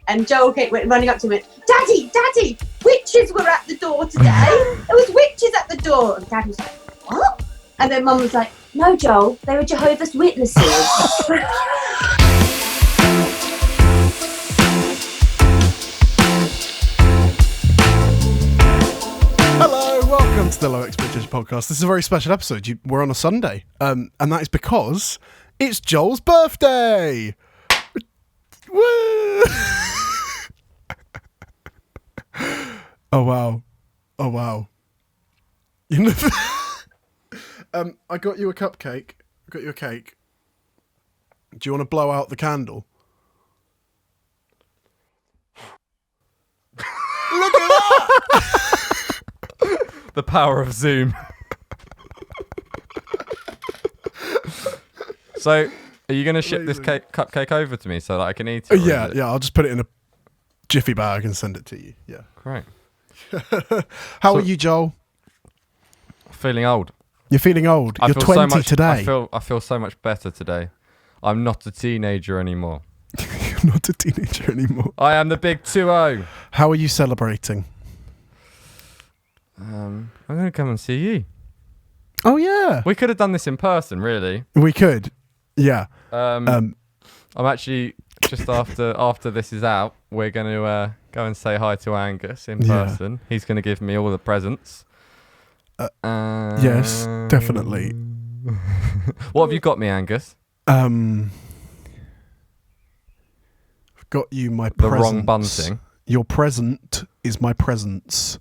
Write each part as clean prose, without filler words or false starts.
And Joel went running up to me, Daddy, witches were at the door today. There was witches at the door. And Dad was like, what? And then Mum was like, no, Joel, they were Jehovah's Witnesses. Hello, welcome to the Low Expectation Podcast. This is a very special episode. We're on a Sunday, and that is because it's Joel's birthday. Woo! Oh wow! You know, I got you a cupcake. I got you a cake. Do you want to blow out the candle? Look at that! The power of Zoom. So, are you going to ship this cupcake over to me so that I can eat it? Yeah. I'll just put it in a jiffy bag and send it to you. Yeah. Great. How are you, Joel? Feeling old. You're feeling old. You're 20 today. I feel so much better today. I'm not a teenager anymore. You're not a teenager anymore. I am the big 2-0. How are you celebrating? I'm going to come and see you. Oh, yeah. We could have done this in person, really. We could. Yeah. I'm actually, just after this is out, we're going to go and say hi to Angus in person. He's going to give me all the presents. Yes, definitely. What have you got me, Angus? I've got you my presents. The wrong bunting. Your present is my presents.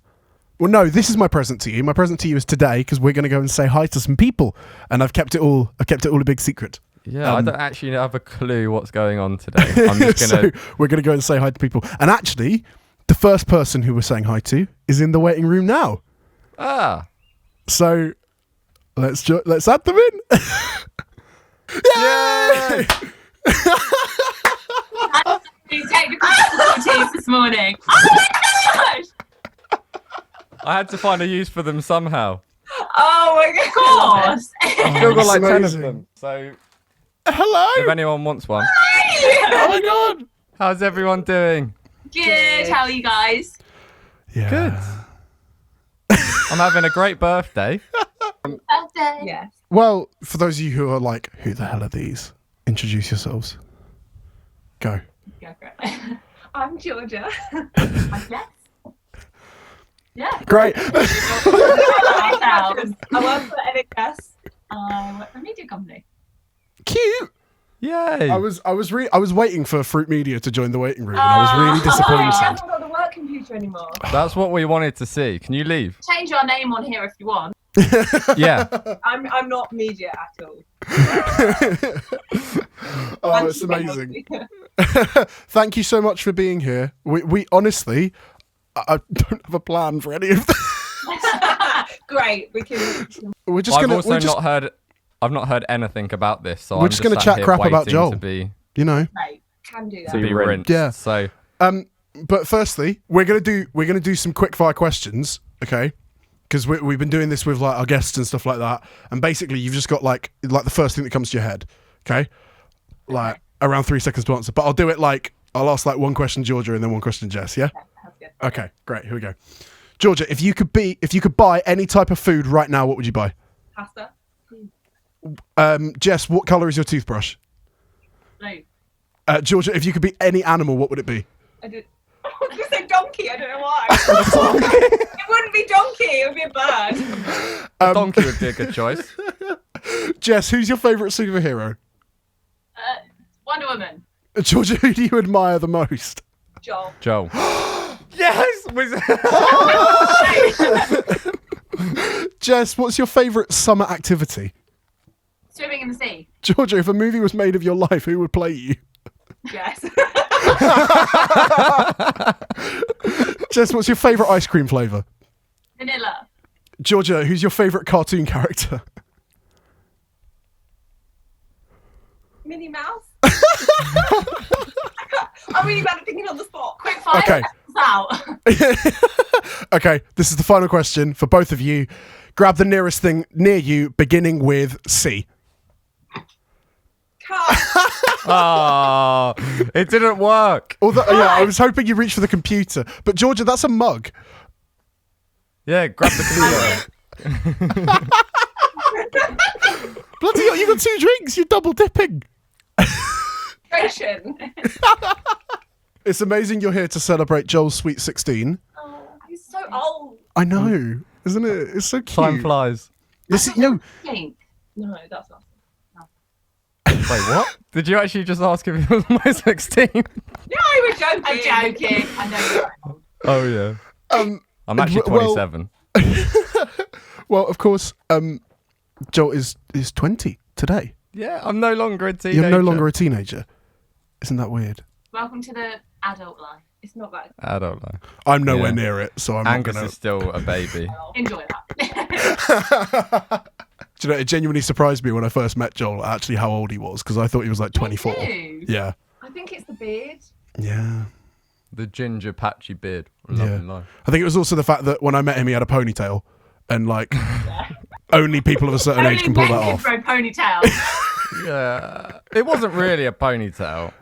Well, no, this is my present to you. My present to you is today because we're going to go and say hi to some people, and I've kept it all a big secret. Yeah, I don't actually have a clue what's going on today. I'm just gonna. So we're going to go and say hi to people, and actually, the first person who we're saying hi to is in the waiting room now. Ah. So let's add them in. Yay! Technical difficulties this morning. Oh my gosh! I had to find a use for them somehow. Oh my god! Of course. I've still got like 10 of amazing. them. So Hello. if anyone wants one. Oh my god. How's everyone doing? Good. How are you guys? Yeah. Good. I'm having a great birthday. Birthday. Yes. Well, for those of you who are like, who the hell are these? Introduce yourselves. Go. Go for it. I'm Georgia. I guess. Yeah. Great. I work for NHS. I work for a media company. Cute. Yay. I was waiting for Fruit Media to join the waiting room, and I was really disappointed. I haven't got the work computer anymore. That's what we wanted to see. Can you leave? Change your name on here if you want. Yeah. I'm not media at all. Oh, it's amazing. Thank you so much for being here. We honestly, I don't have a plan for any of this. Great. We can. We're just gonna. I've not heard anything about this, so We're I'm just gonna sat chat here crap about waiting Joel. To be Great. Can do that. to be rinsed. Yeah. So But firstly, we're gonna do some quick fire questions, okay? Because we've been doing this with like our guests and stuff like that, and basically you've just got like the first thing that comes to your head, okay? Like around 3 seconds to answer. But I'll do it like I'll ask like one question Georgia and then one question Jess. Yeah. That's good. Okay. Great. Here we go. Georgia, if you could buy any type of food right now, what would you buy? Pasta. Jess, what colour is your toothbrush? Blue. Georgia, if you could be any animal, what would it be? I was going to say donkey. I don't know why. It wouldn't be donkey. It would be a bird. donkey would be a good choice. Jess, who's your favourite superhero? Wonder Woman. Georgia, who do you admire the most? Joel. Yes. Jess, what's your favourite summer activity? Swimming in the sea. Georgia, if a movie was made of your life, who would play you? Yes. Jess, what's your favourite ice cream flavour? Vanilla. Georgia, who's your favourite cartoon character? Minnie Mouse. I'm really bad at thinking on the spot. Quick fire. Okay. Out. Okay, this is the final question for both of you. Grab the nearest thing near you, beginning with C. Cut. Oh, it didn't work. Although, yeah, I was hoping you reached for the computer. But Georgia, that's a mug. Yeah, grab the computer. Bloody hell, you got 2 drinks. You're double dipping. Celebration. It's amazing you're here to celebrate Joel's sweet 16. Oh, he's so old. I know, isn't it? It's so cute. Time flies. No, Pink. No, that's not. Wait, what? Did you actually just ask if it was my 16? No, I was joking. I'm joking. I know you're old. Oh, yeah. I'm actually well- 27. well, of course, Joel is 20 today. Yeah, I'm no longer a teenager. You're no longer a teenager. Isn't that weird? Welcome to the adult life. It's not that. I don't know. I'm nowhere Yeah. near it, so I'm Angus not gonna. is still a baby. Enjoy that. Do you know, it genuinely surprised me when I first met Joel actually how old he was, because I thought he was like 24. too. Yeah. I think it's the beard. Yeah. The ginger patchy beard. Yeah. Lovely life. I think it was also the fact that when I met him, he had a ponytail, and like only people of a certain age can pull that off. For a ponytail. Yeah. It wasn't really a ponytail.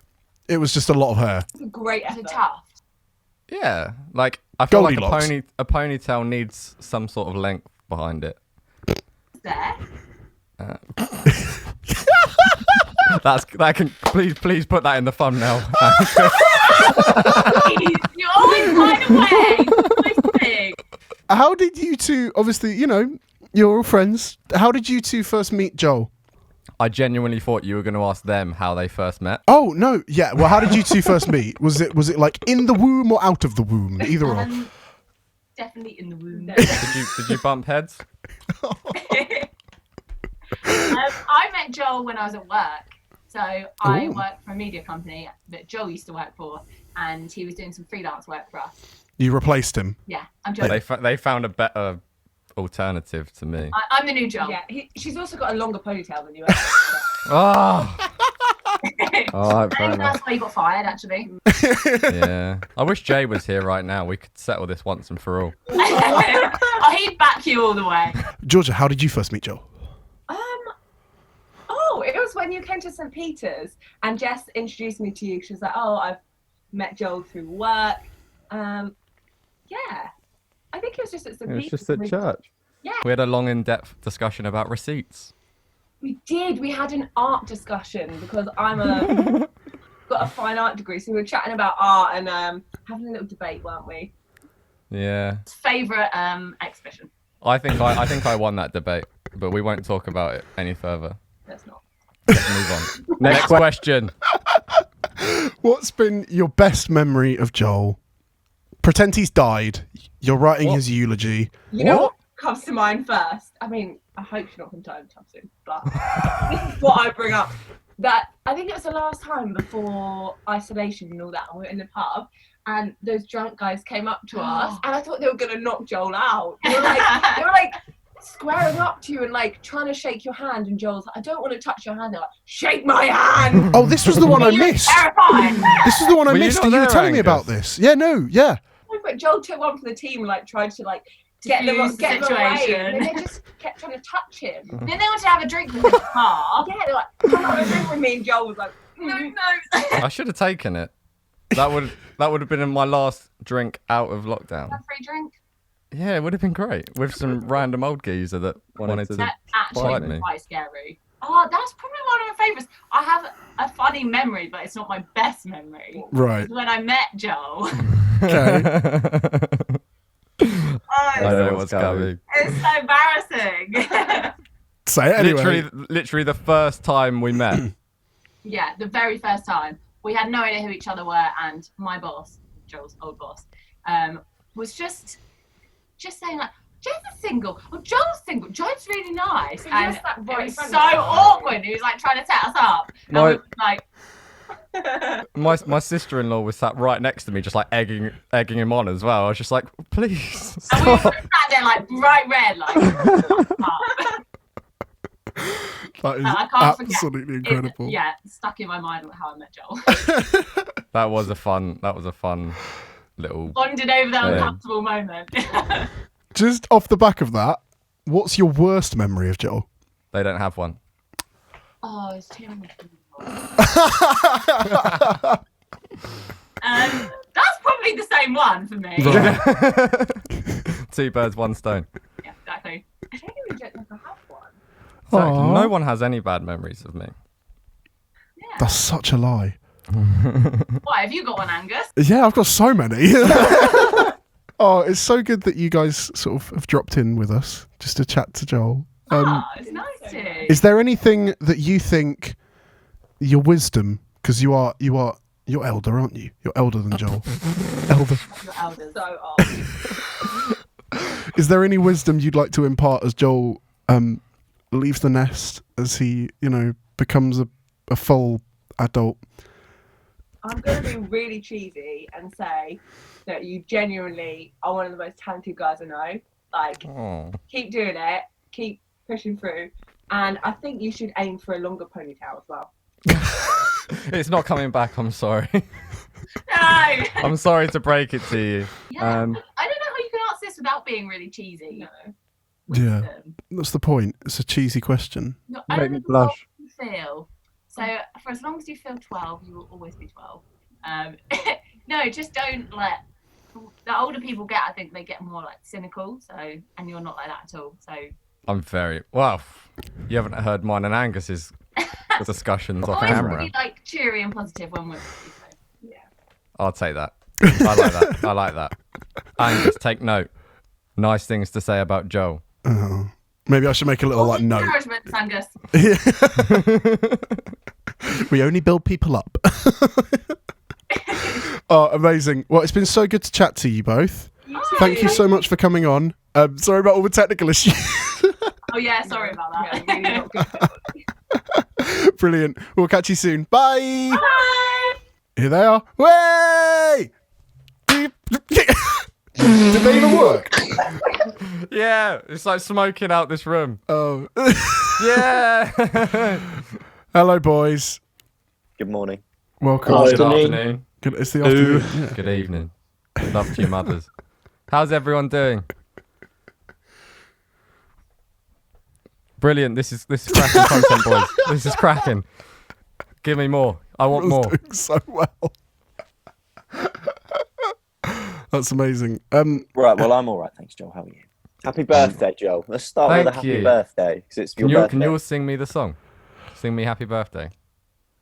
It was just a lot of hair. It's a great It's a effort. tuft. Yeah. Like, I feel like Goldilocks. a ponytail needs some sort of length behind it. There. That can please put that in the thumbnail. You always find a way. Always big. How did you two, obviously, you know, you're all friends. How did you two first meet Joel? I genuinely thought you were going to ask them how they first met. Oh, no. Yeah. Well, how did you two first meet? Was it like in the womb or out of the womb? Either or. Definitely in the womb. Did you bump heads? I met Joel when I was at work. So I Ooh. worked for a media company that Joel used to work for, and he was doing some freelance work for us. You replaced him. Yeah, I'm Joel. They found a better alternative to me. I'm the new Joel. Yeah, she's also got a longer ponytail than you. Oh, oh, fair And enough. that's why you got fired, actually. Yeah. I wish Jay was here right now. We could settle this once and for all. Oh, he'd back you all the way. Georgia, how did you first meet Joel? Oh, it was when you came to St. Peter's and Jess introduced me to you. She was like, "Oh, I've met Joel through work." Yeah, I think it was just at St. It was Peter's. just at church. Yeah. We had a long, in-depth discussion about receipts. We did. We had an art discussion because got a fine art degree, so we were chatting about art and having a little debate, weren't we? Yeah. Favourite exhibition? I think I won that debate, but we won't talk about it any further. Let's not. Let's move on. Next question. What's been your best memory of Joel? Pretend he's died. You're writing his eulogy. You know what comes to mind first? I mean, I hope she's not going to die anytime soon, but this is what I bring up. That I think it was the last time before isolation and all that, and we were in the pub, and those drunk guys came up to us, and I thought they were going to knock Joel out. They were like squaring up to you and like trying to shake your hand, and Joel's like, "I don't want to touch your hand." They're like, "Shake my hand!" Oh, this was the one I You're missed. terrifying. This was the one I Were you missed, not and you were there, telling me Angus? about this. Yeah, no, yeah. But Joel took one for the team and like tried to like get them Diffuse the away, situation. and they just kept trying to touch him. Then they wanted to have a drink with him in the car. Yeah, they're like, "Come on, drink with me," and Joel was like, No, "Mm." no. I should have taken it. That would have been in my last drink out of lockdown. A free drink? Yeah, it would have been great with some random old geezer that wanted to. That Bite actually me. was quite scary. Oh, that's probably one of my favourites. I have a funny memory, but it's not my best memory. Right. It's when I met Joel. Okay. Oh, I know what's coming. it's so embarrassing. Say it anyway. Literally the first time we met. Yeah, the very first time. We had no idea who each other were, and my boss, Joel's old boss, was just saying like, Joe's single. Well, Joel's single. Joe's really nice. But And yes, that right it was in so front of us. awkward. He was like trying to set us up. And My- we were like, My sister-in-law was sat right next to me, just like egging him on as well. I was just like, please and we were stop. sat there like bright red, like. That is I can't forget. absolutely incredible. Yeah, stuck in my mind how I met Joel. That was a fun little. Bonded over that Yeah. uncomfortable moment. Just off the back of that, what's your worst memory of Joel? They don't have one. Oh, it's too much. That's probably the same one for me. Right. 2 birds, 1 stone. Yeah, exactly. I don't even think I have one. Exactly. Aw. No one has any bad memories of me. Yeah. That's such a lie. Why, have you got one, Angus? Yeah, I've got so many. Oh, it's so good that you guys sort of have dropped in with us just to chat to Joel. It's nice to. Is there anything that you think your wisdom, because you're elder, aren't you? You're elder than Joel. Elder. Your elders. So old. Is there any wisdom you'd like to impart as Joel leaves the nest, as he, becomes a full adult? I'm going to be really cheesy and say that you genuinely are one of the most talented guys I know. Like, Oh. keep doing it, keep pushing through, and I think you should aim for a longer ponytail as well. It's not coming back, I'm sorry. No! I'm sorry to break it to you. Yeah, I don't know how you can answer this without being really cheesy. No. Yeah, that's the point. It's a cheesy question. Not Make only me blush. what you feel. So for as long as you feel 12, you will always be 12. No, just don't let. The older people get, I think they get more like cynical. So, and you're not like that at all. So. I'm very well. You haven't heard mine and Angus's discussions off Always camera. be like cheery and positive when we're. So. Yeah. I'll take that. I like that. I like that. Angus, take note. Nice things to say about Joel. Oh. Maybe I should make a little like note. Encouragement, Angus. We only build people up. Oh, amazing. Well, it's been so good to chat to you both. Thank you so much for coming on. Sorry about all the technical issues. Oh yeah, sorry about that. Yeah, really not good. Brilliant. We'll catch you soon. Bye. Bye. Here they are. Way! Did they even work? Yeah, it's like smoking out this room. Oh. Yeah. Hello, boys. Good morning. Welcome. Hello. Good Afternoon. afternoon. It's the afternoon. Yeah. Good evening. Love to you, mothers. How's everyone doing? Brilliant. This is cracking content, boys. This is cracking. Give me more. I want Everyone's more. doing so well. That's amazing. Right, well, I'm all right, thanks, Joel. How are you? Happy birthday, Joel. Let's start with a Thank happy you. birthday, because it's your birthday. Can you all sing me the song? Sing me happy birthday.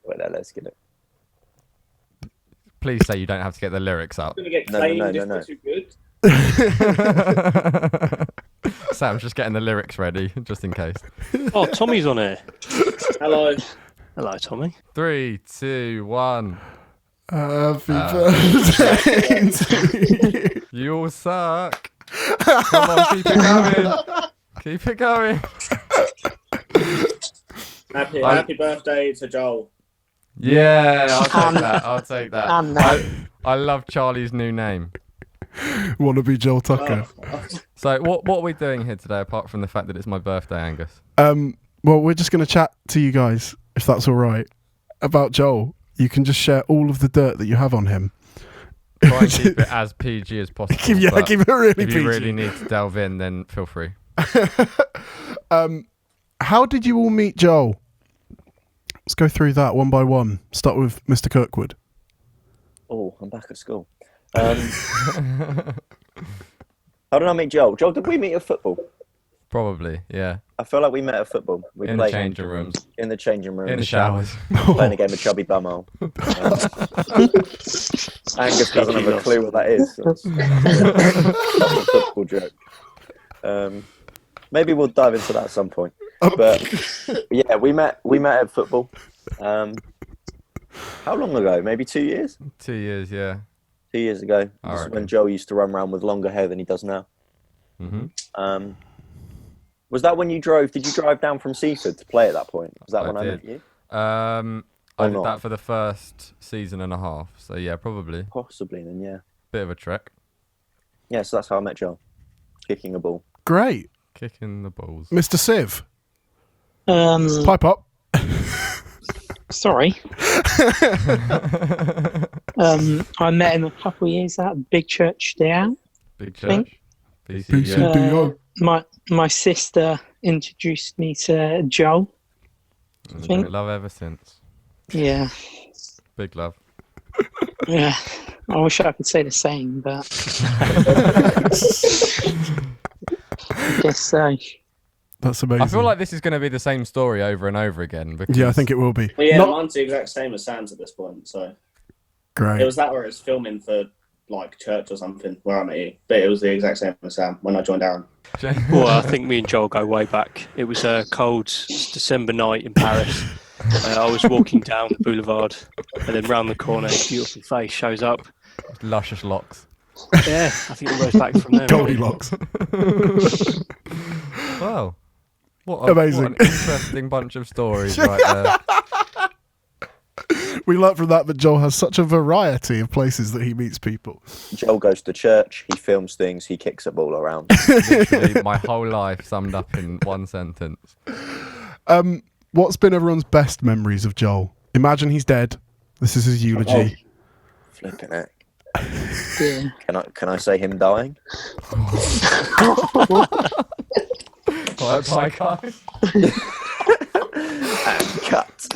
Wait, no, let's get it. Please say you don't have to get the lyrics out. Gonna get No, claimed no, if no, no. they're too good. Sam's just getting the lyrics ready, just in case. Oh, Tommy's on here. Hello. Hello, Tommy. 3, 2, 1. Happy birthday to you. You all suck. Come on, keep it going. Keep it going. Happy birthday to Joel. Yeah, I'll take that. I'll take that. And that. I love Charlie's new name. Wanna be Joel Tucker? So, what are we doing here today, apart from the fact that it's my birthday, Angus? Well, we're just gonna chat to you guys, if that's all right, about Joel. You can just share all of the dirt that you have on him. Try and keep it as PG as possible. Keep but it really if PG. you really need to delve in, then feel free. How did you all meet Joel? Let's go through that one by one. Start with Mr. Kirkwood. Oh, I'm back at school. How did I meet Joel? Joel, did we meet at football? Probably, yeah. I feel like we met at football. We In the played changing rooms. in the changing room. In the showers. Playing a game of chubby bumhole. Angus doesn't have a clue what that is. It's a football joke. Maybe we'll dive into that at some point. But yeah, we met at football. How long ago? Maybe 2 years? 2 years, yeah. 2 years ago. I This is reckon. when Joel used to run around with longer hair than he does now. hmm Was that when you drove? Did you drive down from Seaford to play at that point? Was that I when I did. met you? I Or did not? that for the first season and a half. So, yeah, probably. Possibly then, yeah. Bit of a trek. Yeah, so that's how I met Joel. Kicking a ball. Great. Kicking the balls. Mr. Siv, Um, pipe up. sorry. I met him a couple of years at Big Church Down. Big Think- church. BC, BC. yeah. Do My sister introduced me to Joel. And think- been love ever since. Yeah. Big love. Yeah. I wish I could say the same, but I guess so. That's amazing. I feel like this is going to be the same story over and over again. Because Yeah, I think it will be. Well, yeah, Not mine's the exact same as Sam's at this point. So great. it was that where it's filming for like church or something where I met you, but it was the exact same as Sam when I joined Aaron. Well, I think me and Joel go way back. It was a cold December night in Paris. I was walking down the boulevard, and then round the corner, a beautiful face shows up. Luscious locks. Yeah, I think it goes back from there. Really. Goldilocks. Wow. Amazing. What an interesting bunch of stories right there. We learnt from that Joel has such a variety of places that he meets people. Joel goes to church, he films things, he kicks a ball around. Literally my whole life summed up in one sentence. What's been everyone's best memories of Joel? Imagine he's dead. This is his eulogy. Flipping it. Yeah. Can I say him dying? Bye, guys. And cut.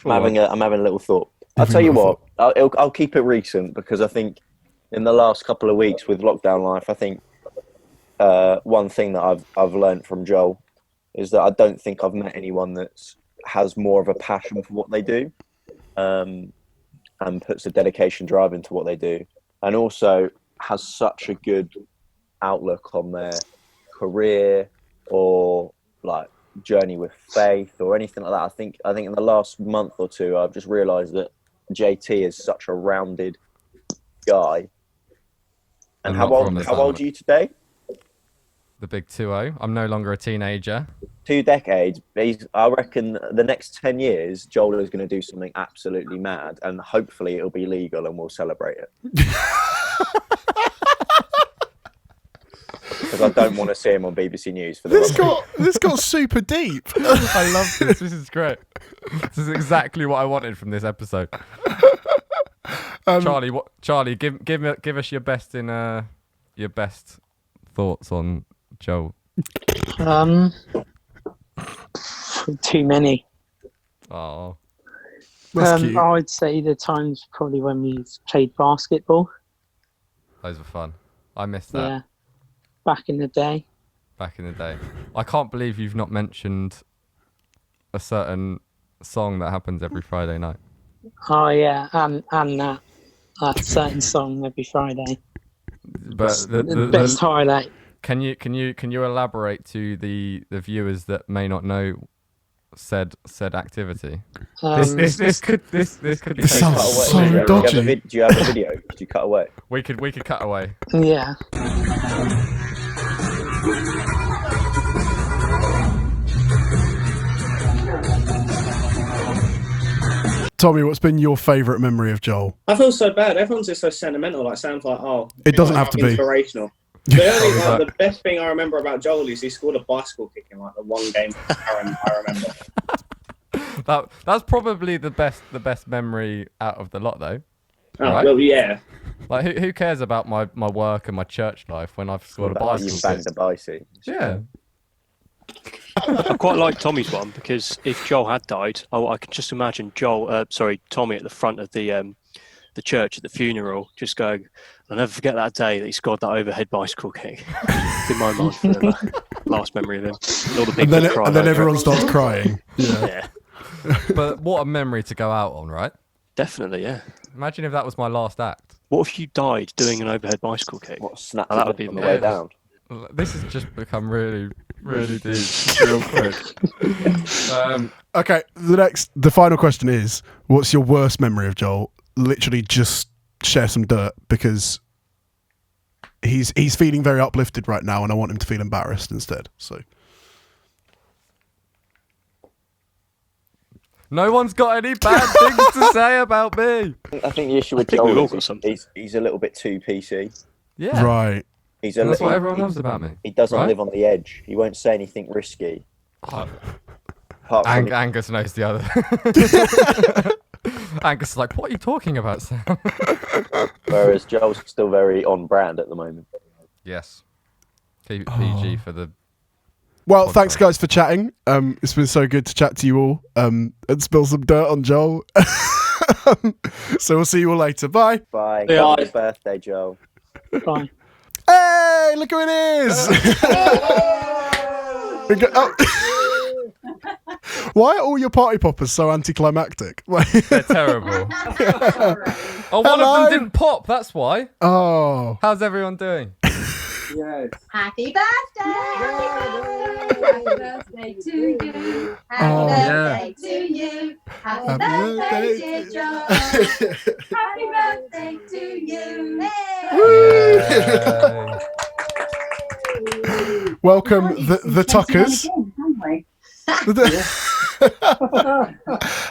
I'm having a little thought. I'll tell you what. I'll keep it recent because I think in the last couple of weeks with lockdown life, I think one thing that I've learned from Joel is that I don't think I've met anyone that has more of a passion for what they do, and puts a dedication drive into what they do, and also has such a good outlook on their career or like journey with faith or anything like that. I think in the last month or two, I've just realised that JT is such a rounded guy. And how old are you today? The big 2-0. I'm no longer a teenager. 2 decades. I reckon the next 10 years, Joel is going to do something absolutely mad, and hopefully it'll be legal and we'll celebrate it. Because I don't want to see him on BBC News for the This got super deep. I love this. This is great. This is exactly what I wanted from this episode. Charlie, give us your best thoughts on Joel. Too many. Oh, That's cute. I would say the times probably when we played basketball. those were fun. I missed that. Yeah. Back in the day. Back in the day. I can't believe you've not mentioned a certain song that happens every Friday night. Oh yeah, and that certain song every Friday. But The best highlight. Can you elaborate to the viewers that may not know said activity? This could be This taken sounds out. so dodgy. Do you have a video? Could you cut away? We could cut away. Yeah. Tommy, what's been your favourite memory of Joel? I feel so bad. Everyone's just so sentimental. Like Sam's like, oh, It doesn't have to be. inspirational. The best thing I remember about Joel is he scored a bicycle kick in like the one game I remember. That's probably the best memory out of the lot, though. Oh, Right. well, yeah. Like who cares about my work and my church life when I've scored a bicycle You kick? banged a bicycle. Yeah. I quite like Tommy's one because if Joel had died, I can just imagine Tommy at the front of the church at the funeral, just going, "I'll never forget that day that he scored that overhead bicycle kick." In my mind, forever. Last memory of him. And all the people And then everyone starts crying. Yeah, But what a memory to go out on, right? definitely. Yeah. Imagine if that was my last act. What if you died doing an overhead bicycle kick? What snapped Oh, that it would be on the way amazing. down? This has just become really, really deep, real quick. Okay, the final question is, what's your worst memory of Joel? Literally just share some dirt, because he's feeling very uplifted right now and I want him to feel embarrassed instead. So No one's got any bad things to say about me. I think the issue with think we've all Joel got is something. he's a little bit too PC. Yeah. right. He's That's what he- everyone loves about me. He doesn't right? live on the edge. He won't say anything risky. Oh, Apart from Angus knows the other. Angus is like, what are you talking about, Sam? whereas Joel's still very on brand at the moment. Yes. PG for the Well, thanks guys for chatting. It's been so good to chat to you all and spill some dirt on Joel. So we'll see you all later. Bye. Bye. Yeah. Happy birthday, Joel. Bye. Hey, look who it is. Why are all your party poppers so anticlimactic? They're terrible. Oh, one of them didn't pop. That's why. Oh. How's everyone doing? Yes. Happy birthday! Happy birthday to you. Happy birthday to you. Happy birthday, dear Joel. Happy birthday to you. Welcome the Tuckers.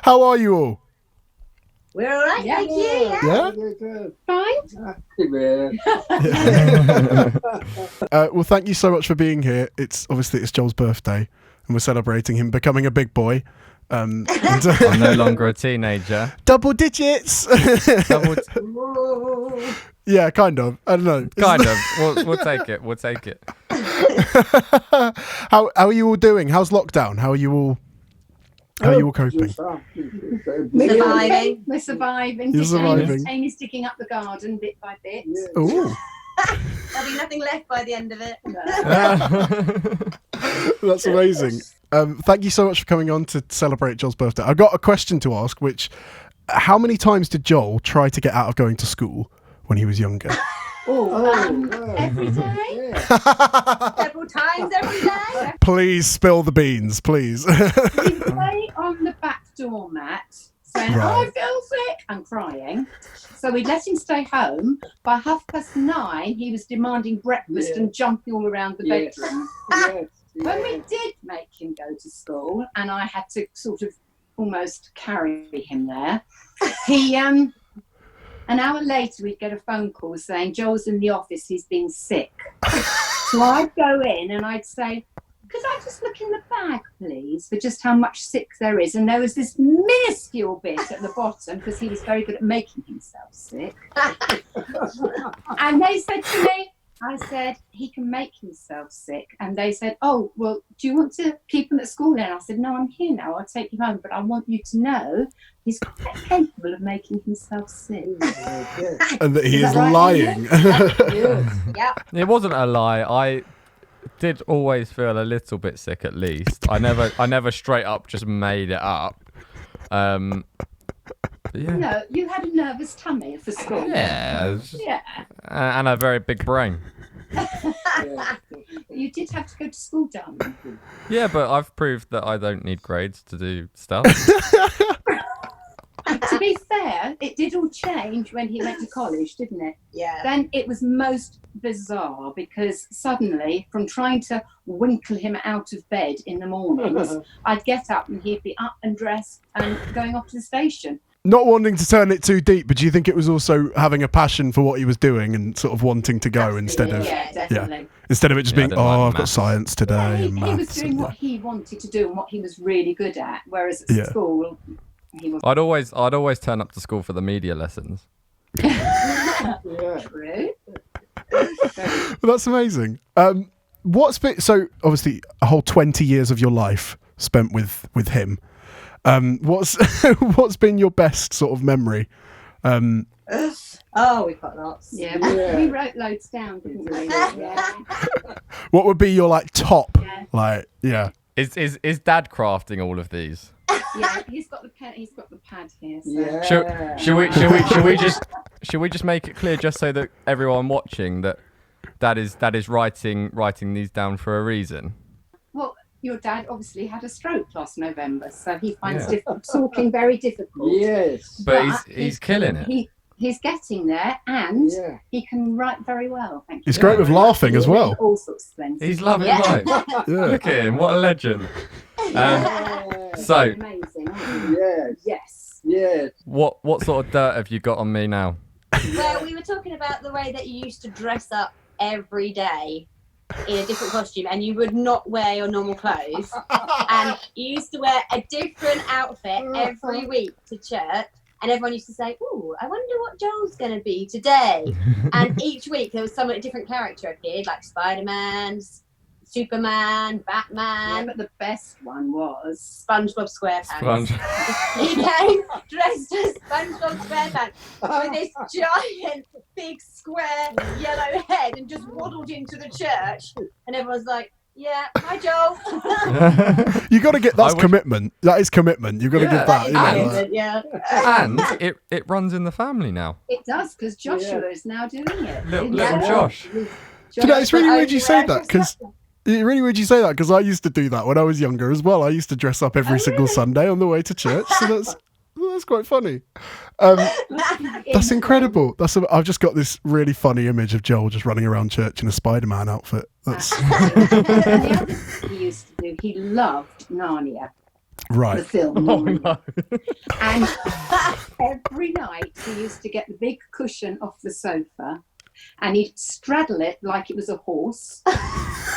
How are you all? We're all right, thank you. Yeah? Fine. Well, thank you so much for being here. It's Joel's birthday, and we're celebrating him becoming a big boy. I'm no longer a teenager. Double digits. Yeah, kind of. I don't know. Kind of. We'll take it. We'll take it. How are you all doing? How's lockdown? How are you all coping? We're surviving. You're surviving. Amy's digging up the garden bit by bit. Ooh. There'll be nothing left by the end of it. That's amazing. Thank you so much for coming on to celebrate Joel's birthday. I've got a question to ask, how many times did Joel try to get out of going to school when he was younger? Every day. Several times every day. Please spill the beans, please. He'd lay on the back doormat saying, Right. I feel sick, and crying. So we'd let him stay home. By 9:30, he was demanding breakfast and jumping all around the bedroom. When we did make him go to school, and I had to sort of almost carry him there, he an hour later we'd get a phone call saying Joel's in the office, he's been sick. So I'd go in and I'd say, could I just look in the bag, please, for just how much sick there is? And there was this minuscule bit at the bottom because he was very good at making himself sick. And they said to me, I said, he can make himself sick. And they said, oh, well, do you want to keep him at school then? I said, no, I'm here now. I'll take you home. But I want you to know he's quite capable of making himself sick. And that he is right? lying. Yep. It wasn't a lie. I did always feel a little bit sick, at least. I never straight up just made it up. Yeah. No, you had a nervous tummy for school. Yeah. Yeah. And a very big brain. You did have to go to school, darling. Yeah, but I've proved that I don't need grades to do stuff. To be fair, it did all change when he went to college, didn't it? Yeah. Then it was most bizarre because suddenly, from trying to winkle him out of bed in the mornings, I'd get up and he'd be up and dressed and going off to the station. Not wanting to turn it too deep, but do you think it was also having a passion for what he was doing and sort of wanting to go instead of definitely. instead of it just being, I've got science today Yeah, and he was maths. doing what he wanted to do and what he was really good at, whereas at school he was I'd always turn up to school for the media lessons. true. Well, that's amazing. So obviously a whole 20 years of your life spent with him. What's been your best sort of memory? Oh, we've got lots. Yeah, we wrote loads down, didn't we? Yeah. What would be your top? Yeah. Is Dad crafting all of these? Yeah, he's got the pen. He's got the pad here. So. Should we just make it clear, just so that everyone watching, that is writing these down for a reason? Well, your dad obviously had a stroke last November, so he finds talking very difficult. Yes. But he's killing it. He's getting there, and he can write very well. Thank you. He's great with laughing as well. All sorts of things. He's loving life. Look at him, what a legend. So, amazing. Yes. What sort of dirt have you got on me now? Well, we were talking about the way that you used to dress up every day in a different costume, and you would not wear your normal clothes, and you used to wear a different outfit every week to church, and everyone used to say, "Ooh, I wonder what Joel's going to be today." And each week there was some different character appeared, like Spider-Man, Superman, Batman. But the best one was SpongeBob SquarePants. Sponge. He came dressed as SpongeBob SquarePants with this giant, big, square, yellow head and just waddled into the church. And everyone's like, yeah, hi, Joel. You got to get that's commitment. That is commitment. You got to give that. You know, Yeah. And it runs in the family now. it does because Joshua is now doing it. Little Josh. Do you know, it's really weird you say that because I used to do that when I was younger as well. I used to dress up every single Sunday on the way to church. So that's quite funny. That's incredible. I've just got this really funny image of Joel just running around church in a Spider-Man outfit. That's The other thing he used to do, he loved Narnia, the right. film. Oh Narnia. no. And every night he used to get the big cushion off the sofa and he'd straddle it like it was a horse,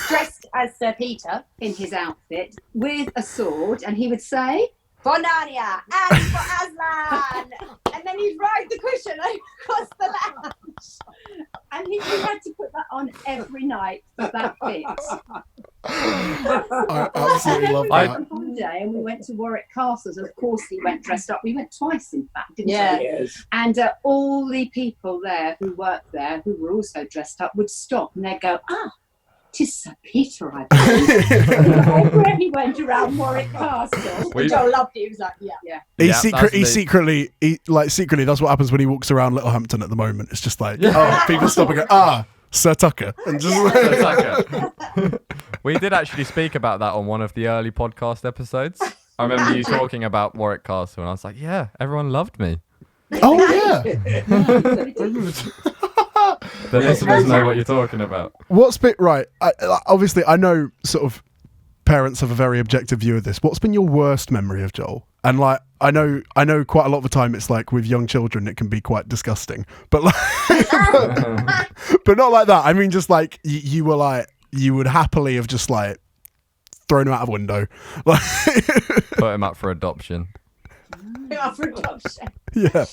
Dressed as Sir Peter. in his outfit, with a sword, and he would say, For Narnia and for Aslan. And then he'd ride the cushion across the lounge. and he had to put that on every night for that bit. I absolutely love We that. went on holiday and we went to Warwick Castle. So of course he went dressed up. We went twice, in fact, didn't Yeah. we? Yes. And all the people there who worked there, who were also dressed up, would stop and they'd go, "'Tis Sir Peter, I believe." Where he went around Warwick Castle. Joel loved it. He was like, yeah. He secretly, that's what happens when he walks around Littlehampton at the moment. It's just like, people stop and go, Sir Tucker. And just We did actually speak about that on one of the early podcast episodes. I remember you talking about Warwick Castle, and I was like, yeah, everyone loved me. oh, yeah. The listeners know what you're talking about. What's been, right, obviously, I know sort of parents have a very objective view of this. What's been your worst memory of Joel? And like, I know quite a lot of the time it's like with young children, it can be quite disgusting, but like, but not like that. I mean, just like you were like, you would happily have just like thrown him out of a window. Like, Put him up for adoption. For adoption. yeah.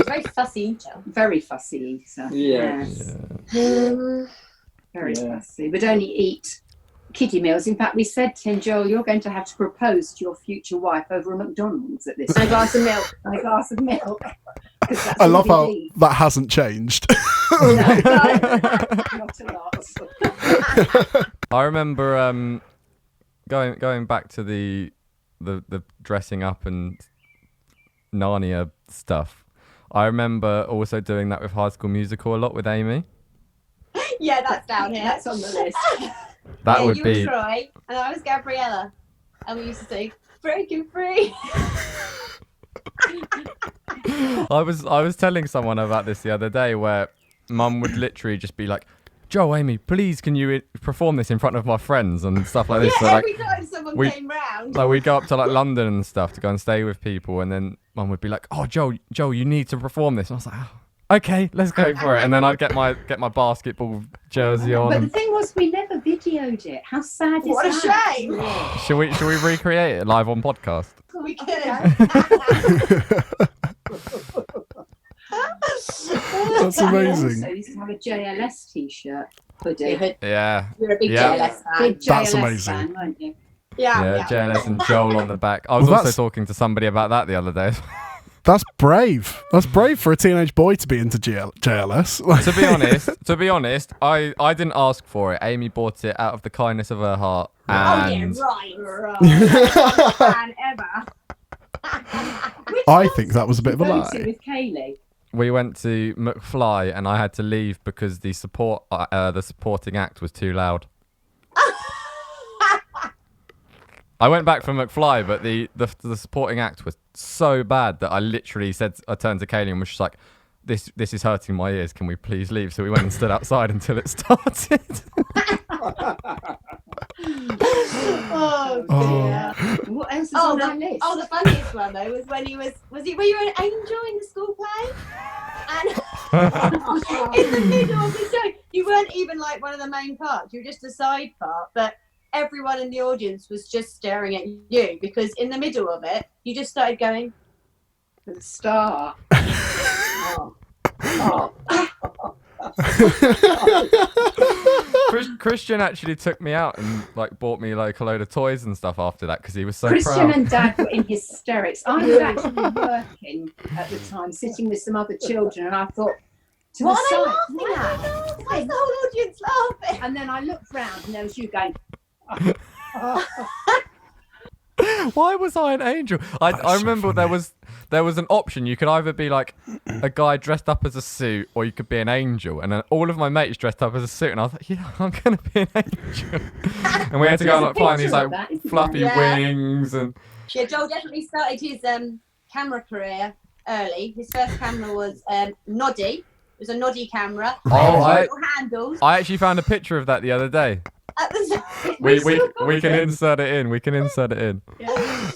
Very fussy eater. Very fussy eater. Yes. Very fussy. Would only eat kiddie meals. In fact, we said to him, Joel, you're going to have to propose to your future wife over a McDonald's at this And a glass of milk. and a glass of milk. 'Cause that's I love all how he needs. that hasn't changed. Not a lot. I remember going back to the dressing up and Narnia stuff. I remember also doing that with High School Musical a lot with Amy. Yeah, that's down here. That's on the list. That Yeah, would you be were Troy, and I was Gabriella. And we used to say, breaking free. I was telling someone about this the other day where Mum would literally just be like, Joe, Amy, please can you perform this in front of my friends and stuff like this. Yeah, So like, every time someone we- came round. like we'd go up to like London and stuff to go and stay with people, and then Mum would be like, oh, Joe, you need to perform this. And I was like, oh, okay, let's go for it. And then I'd get my basketball jersey on. But the And thing was, we never videoed it. How sad is What a that? shame. Yeah. should we recreate it live on podcast? We could. That's amazing. Also, used to have a JLS t-shirt hoodie. Yeah. You're a big Yeah. JLS fan. Big That's JLS amazing. fan, weren't you? Yeah, JLS and Joel on the back. I was Well, also that's- talking to somebody about that the other day. That's brave. That's brave for a teenage boy to be into JLS. To be honest, I didn't ask for it. Amy bought it out of the kindness of her heart. And right. Fan ever. I think that was a bit of a Go to lie. with Kaylee. we went to McFly and I had to leave because the supporting act was too loud. I went back for McFly, but the supporting act was so bad that I literally I turned to Kaylee and was just like, this is hurting my ears, can we please leave? So we went and stood outside until it started. Oh dear. What else is Oh, on that list? the funniest one though was when he were you an angel in the school play? And in the middle of the show, you weren't even like one of the main parts, you were just a side part, but everyone in the audience was just staring at you because in the middle of it, you just started going, The star. Christian actually took me out and like bought me like a load of toys and stuff after that because he was so Christian proud. and Dad were in hysterics. I was actually working at the time, sitting with some other children, and I thought, to What the are side, they laughing at? Why is the whole audience laughing? and then I looked round, and there was you going. Why was I an angel? I remember there was an option. You could either be like a guy dressed up as a suit, or you could be an angel. And then all of my mates dressed up as a suit, and I was like, yeah, I'm gonna be an angel. And we had to go and like find these like fluffy wings and. Yeah, Joel definitely started his camera career early. His first camera was Noddy. It was a Noddy camera. Oh, handles. I actually found a picture of that the other day. We can insert it in. We can insert it in. Yeah.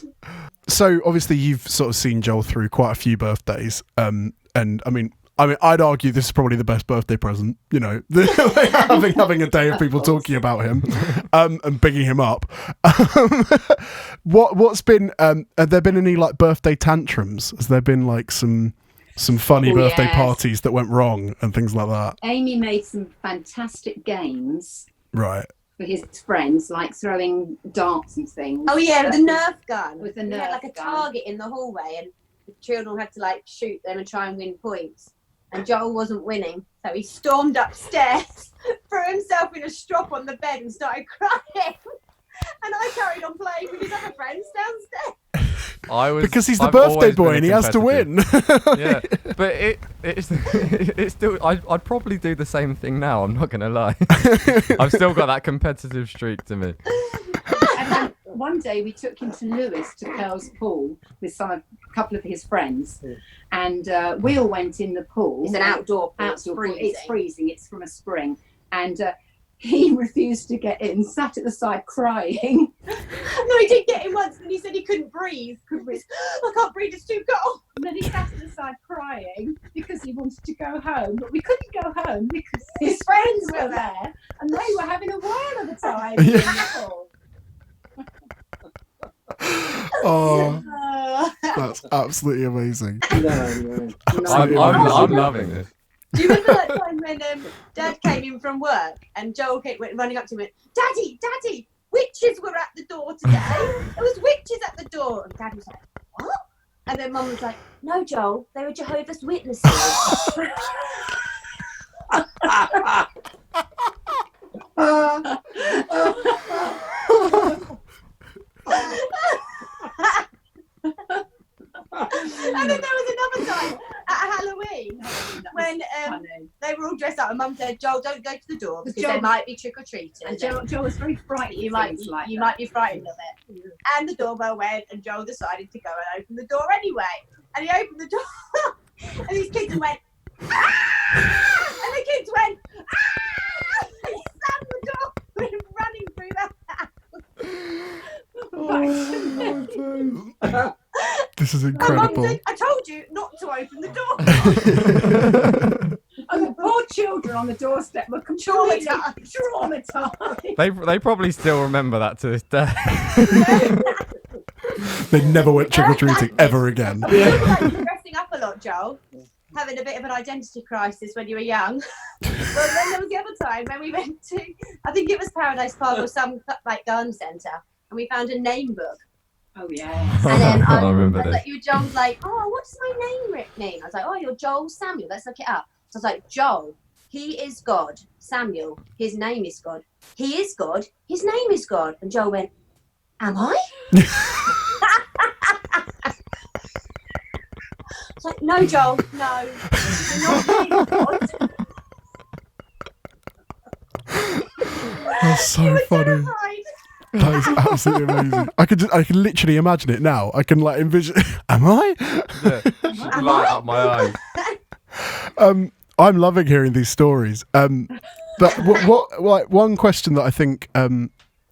So obviously you've sort of seen Joel through quite a few birthdays, and I mean, I'd argue this is probably the best birthday present. You know, having a day of people talking about him, and bigging him up. What's been? Have there been any like birthday tantrums? Has there been like some funny birthday parties that went wrong and things like that? Amy made some fantastic games. Right. For his friends, like throwing darts and things. Oh yeah, with the Nerf gun. With the we Nerf had like a gun. target in the hallway, and the children had to like shoot them and try and win points. And Joel wasn't winning, so he stormed upstairs, threw himself in a strop on the bed, and started crying. And I carried on playing with his other friends downstairs. Because he's the birthday boy and he has to win. Yeah, but it's still. I'd probably do the same thing now. I'm not gonna lie. I've still got that competitive streak to me. And then one day we took him to Lewis to Curls Pool with a couple of his friends, and we all went in the pool. It's an outdoor pool. It's freezing. It's from a spring, and. He refused to get in, sat at the side crying. No, he did get in once, and he said he couldn't breathe. I can't breathe, it's too cold. And then he sat at the side crying because he wanted to go home, but we couldn't go home because his friends were there, and they were having a whale of a time. Oh, that's absolutely amazing. I'm loving this. Do you remember that time when Dad came in from work and Joel went running up to him and went, Daddy, witches were at the door today. There was witches at the door. And Dad was like, what? And then Mum was like, no, Joel, they were Jehovah's Witnesses. And then there was another time at Halloween when they were all dressed up and Mum said, Joel, don't go to the door because there might be trick-or-treaters. And Joel was very frightened. You might be frightened of it. And the doorbell went and Joel decided to go and open the door anyway. And he opened the door and these kids went, ah! And the kids went, ah! And he slammed the door and went running through the house. This is incredible. Said, I told you not to open the door. And the poor children on the doorstep were completely traumatized. They probably still remember that to this day. They never went trick-or-treating ever again. Like you're dressing up a lot, Joel. Having a bit of an identity crisis when you were young. But then there was the other time when we went to, I think it was Paradise Park or some like garden centre, and we found a name book. Oh yeah. And then I remember this. Like, Joel's like, oh, what's my name mean? I was like, oh, you're Joel Samuel. Let's look it up. So I was like, Joel, he is God. Samuel, his name is God. He is God. His name is God. And Joel went, am I? It's like, no, Joel, no. You're not really God. That's so funny. Terrified. That is absolutely amazing. I can literally imagine it now. I can like envision. Am I? Yeah, light up my eyes. I'm loving hearing these stories. But what one question that I think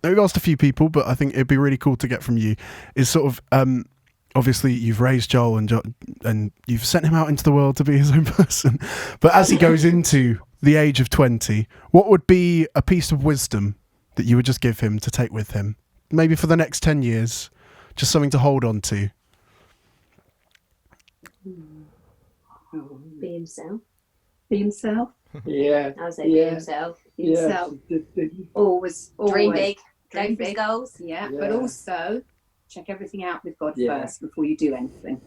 we've asked a few people, but I think it'd be really cool to get from you is sort of obviously you've raised Joel and you've sent him out into the world to be his own person. But as he goes into the age of 20, what would be a piece of wisdom that you would just give him to take with him, maybe for the next 10 years, just something to hold on to? Be himself. Be himself. Yeah. I was be himself. Be himself. Always Dream big. Go for his goals. Yeah, but also check everything out with God Yeah. first before you do anything.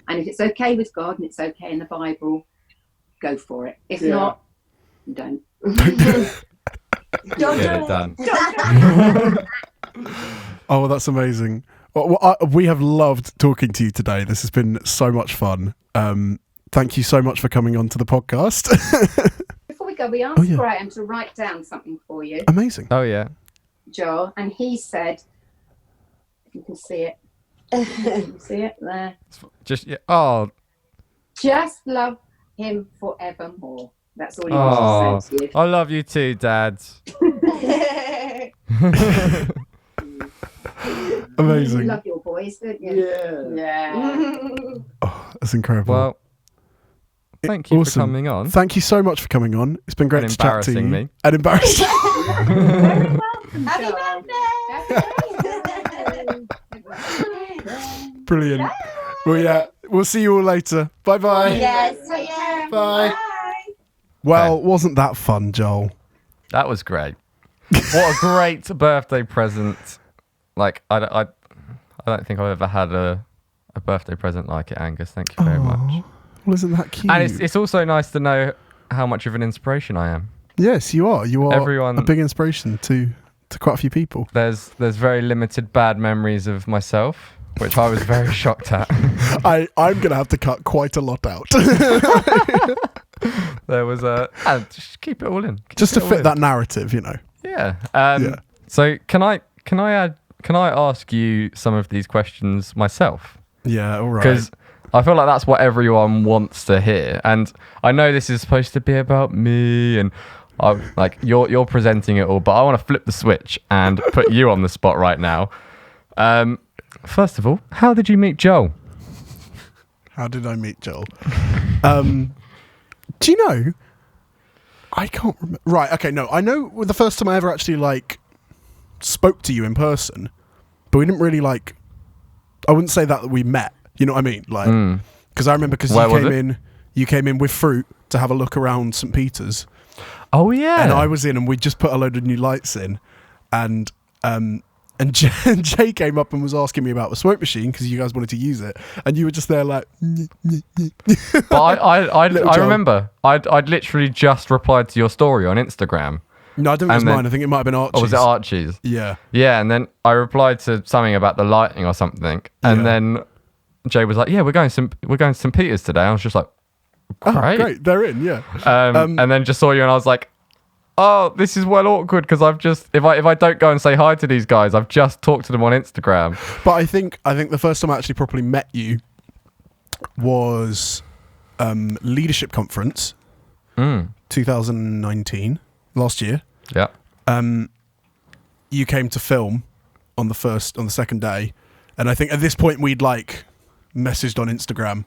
And if it's okay with God and it's okay in the Bible, go for it. If not, don't. Done. Oh, that's amazing. Well, we have loved talking to you today. This has been so much fun. Thank you so much for coming on to the podcast. Before we go, we asked Graham to write down something for you, Amazing. Oh yeah. Joel, and he said, if you can see it, can you see it there? Just oh. Just love him forevermore. That's all he wants to say to you. I love you too, Dad. Amazing. You love your boys, don't you? Yeah. Oh, that's incredible. Well, thank you for coming on. Thank you so much for coming on. It's been great And to chat to you. embarrassing me. And embarrassing. Very welcome, Happy birthday. Brilliant. Well, yeah, we'll see you all later. Bye-bye. Yes. Yeah. Bye. Well, wasn't that fun, Joel? That was great. What a great birthday present. Like, I don't think I've ever had a birthday present like it, Angus. Thank you very much. Well, isn't that cute? And it's also nice to know how much of an inspiration I am. Yes, you are. You are Everyone- a big inspiration to quite a few people. There's very limited bad memories of myself, which I was very shocked at. I'm going to have to cut quite a lot out. There was just keep it all in. Just to fit that narrative, you know. Yeah. So can I ask you some of these questions myself? Yeah, all right. Because I feel like that's what everyone wants to hear, and I know this is supposed to be about me, and you're presenting it all, but I want to flip the switch and put you on the spot right now. First of all, how did you meet Joel? How did I meet Joel? Do you know? I can't remember. Right, okay, no. I know the first time I ever actually, spoke to you in person, but we didn't really, I wouldn't say that we met. You know what I mean? Because I remember you came in with fruit to have a look around St. Peter's. Oh, yeah. And I was in, and we just put a load of new lights in, and Jay came up and was asking me about the smoke machine because you guys wanted to use it, and you were just there like. But I remember I'd literally just replied to your story on Instagram. No, I don't think it was mine. I think it might have been Archie's. Oh, was it Archie's? Yeah. Yeah, and then I replied to something about the lighting or something, and then Jay was like, "Yeah, we're going to St. Peter's today." I was just like, "Great, they're in, yeah." And then just saw you, and I was like, "Oh, this is well awkward because I've just if I don't go and say hi to these guys, I've just talked to them on Instagram." But I think the first time I actually properly met you was leadership conference, 2019, last year. Yeah. You came to film on the second day, and I think at this point we'd messaged on Instagram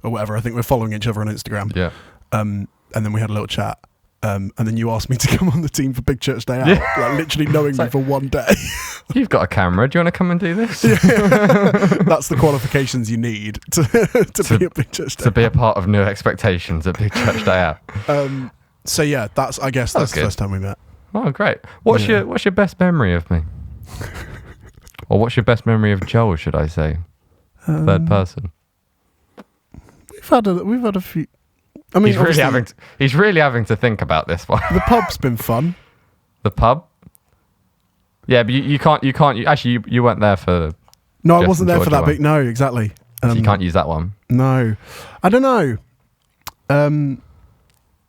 or whatever. I think we're following each other on Instagram. Yeah. And then we had a little chat. And then you asked me to come on the team for Big Church Day Out, literally knowing me for one day. You've got a camera. Do you want to come and do this? That's the qualifications you need to be a Big Church Day Out. To be a part of New Expectations at Big Church Day Out. So yeah, that's the first time we met. Oh, great. What's your best memory of me? Or what's your best memory of Joel, should I say? Third person. We've had a few. I mean, he's really having to think about this one. The pub's been fun. The pub? Yeah, but you can't. You weren't there for. No, I wasn't there for that big. No, exactly. So you can't use that one. No, I don't know.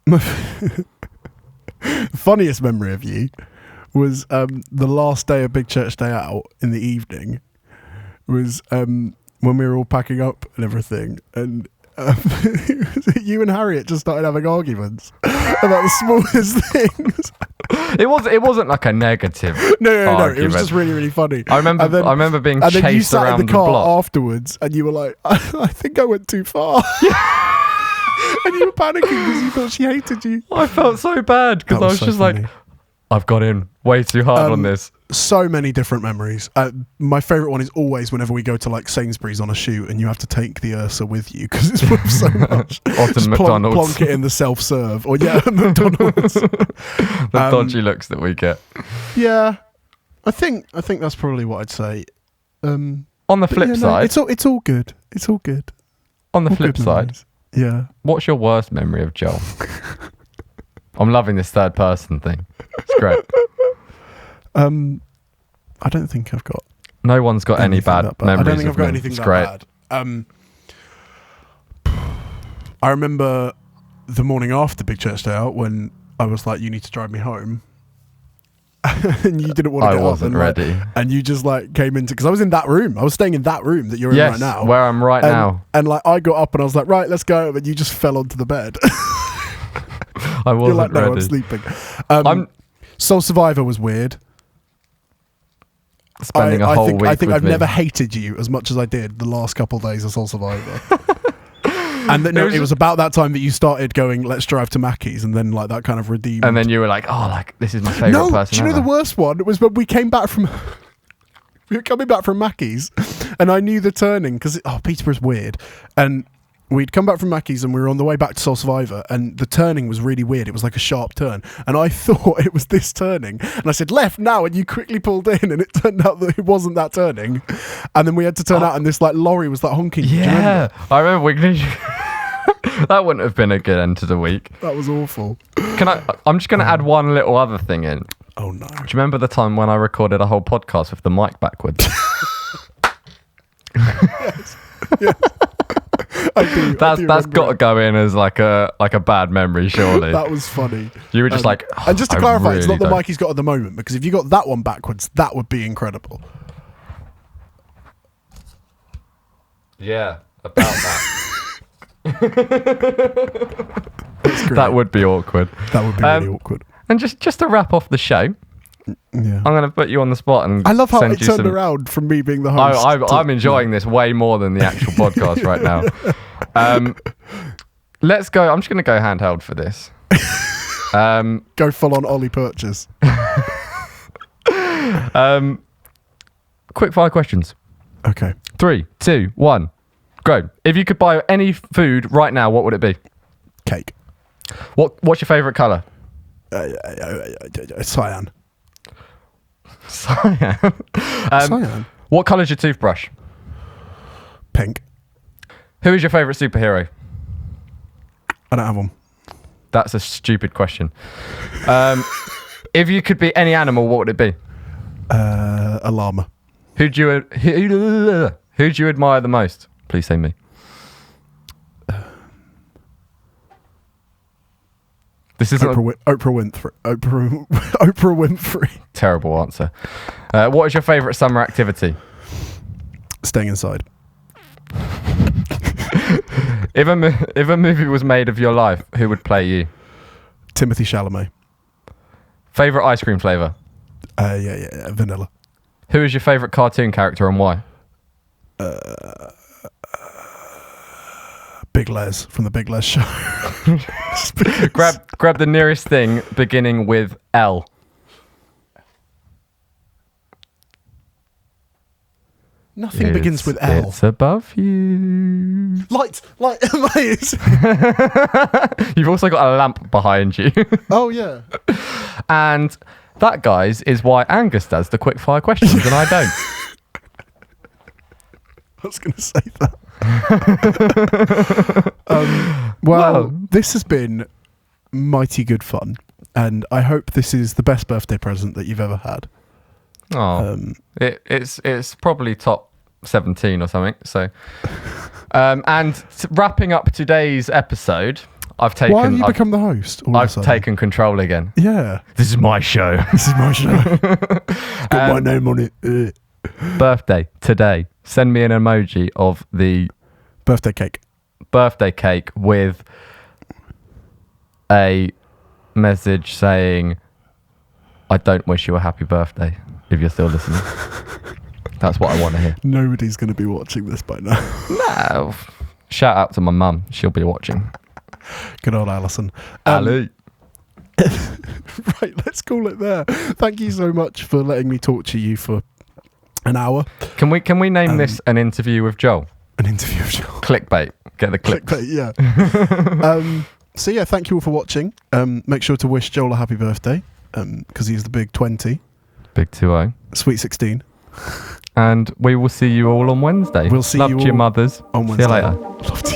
My funniest memory of you was the last day of Big Church Day Out in the evening. Was when we were all packing up and everything, and you and Harriet just started having arguments about the smallest things. It wasn't like a negative. No. It was just really, really funny. I remember being chased around the block. And then you sat in the car afterwards, and you were like, "I think I went too far." And you were panicking because you thought she hated you. I felt so bad because I was just funny. Like, I've got in way too hard on this. so many different memories. My favourite one is always whenever we go to like Sainsbury's on a shoot and you have to take the Ursa with you because it's worth so much. Often McDonald's. Plonk it in the self-serve. Or McDonald's. The dodgy looks that we get. Yeah. I think that's probably what I'd say. On the flip side. It's all good. It's all good. On the all flip side. Yeah. What's your worst memory of Joel? I'm loving this third person thing. It's great. I don't think I've got. No one's got any bad memories. I don't think I've got me. anything it's that great. bad. I remember the morning after Big Church Day Out when I was like, "You need to drive me home," and you didn't want to. I get wasn't up and, ready, and you just like came into because I was in that room. I was staying in that room that you're in right now, where I'm right now. And like I got up and I was like, "Right, let's go," and you just fell onto the bed. I wasn't You're like, "No, ready. I'm sleeping." Soul Survivor was weird. Spending a whole week I think with I've me. never hated you as much as I did the last couple of days of Soul Survivor. And it was about that time that you started going, "Let's drive to Mackey's," and then like that kind of redeemed. And then you were like, "Oh, like this is my favorite person." Do you know ever. the worst one? It was when we came back from. We were coming back from Mackey's, and I knew the turning because Peterborough's weird, and we'd come back from Mackey's and we were on the way back to Soul Survivor, and the turning was really weird. It was like a sharp turn, and I thought it was this turning, and I said left now, and you quickly pulled in, and it turned out that it wasn't that turning, and then we had to turn out, and this like lorry was like honking. Yeah, I remember we. That wouldn't have been a good end to the week. That was awful. I'm just going to add one little other thing in. Oh no! Do you remember the time when I recorded a whole podcast with the mic backwards? Yes. Yes. I do. That's got to go in as like a bad memory, surely. That was funny. You were just like, and just to clarify, it's not the don't. mic he's got at the moment, because if you got that one backwards, that would be incredible. Yeah, about that. That's That would be awkward. That would be really awkward. And just to wrap off the show, Yeah. I'm going to put you on the spot and I love how send it you turned some... around from me being the host. I'm enjoying this way more than the actual podcast right now. Let's go. I'm just going to go handheld for this. Go full on Ollie Purchase. Quick fire questions. Okay. 3, 2, 1. Go. If you could buy any food right now, what would it be? Cake. What's your favourite colour? Cyan. Cyan. Cyan. What colour's your toothbrush? Pink. Who is your favourite superhero? I don't have one. That's a stupid question. If you could be any animal, what would it be? A llama. Who do you admire the most? Please say me. This isn't Oprah Winfrey. Oprah Winfrey. Terrible answer. What is your favourite summer activity? Staying inside. If a movie was made of your life, who would play you? Timothy Chalamet. Favourite ice cream flavour? Yeah, vanilla. Who is your favourite cartoon character and why? Big Les from the Big Les Show. Grab the nearest thing beginning with L. Nothing begins with L. It's above you. Lights. You've also got a lamp behind you. Oh yeah. And that, guys, is why Angus does the quick fire questions and I don't. I was going to say that. Well, this has been mighty good fun, and I hope this is the best birthday present that you've ever had. Oh, it's probably top 17 or something. So, and wrapping up today's episode, I've taken. Why have you become the host? I've taken control again. Yeah, this is my show. This is my show. It's got my name on it. Birthday today. Send me an emoji of the birthday cake with a message saying, "I don't wish you a happy birthday." If you're still listening, that's what I want to hear. Nobody's going to be watching this by now. No. Shout out to my mum. She'll be watching. Good old Alison. Ali. Right, let's call it there. Thank you so much for letting me torture you for an hour. Can we name this an interview with Joel? An interview with Joel. Clickbait. Get the clicks. Clickbait, yeah. So yeah, thank you all for watching. Make sure to wish Joel a happy birthday, because he's the big 20. Big 2-0. Sweet 16. And we will see you all on Wednesday. We'll see Love you to your all mothers. on Wednesday. See you later. Love to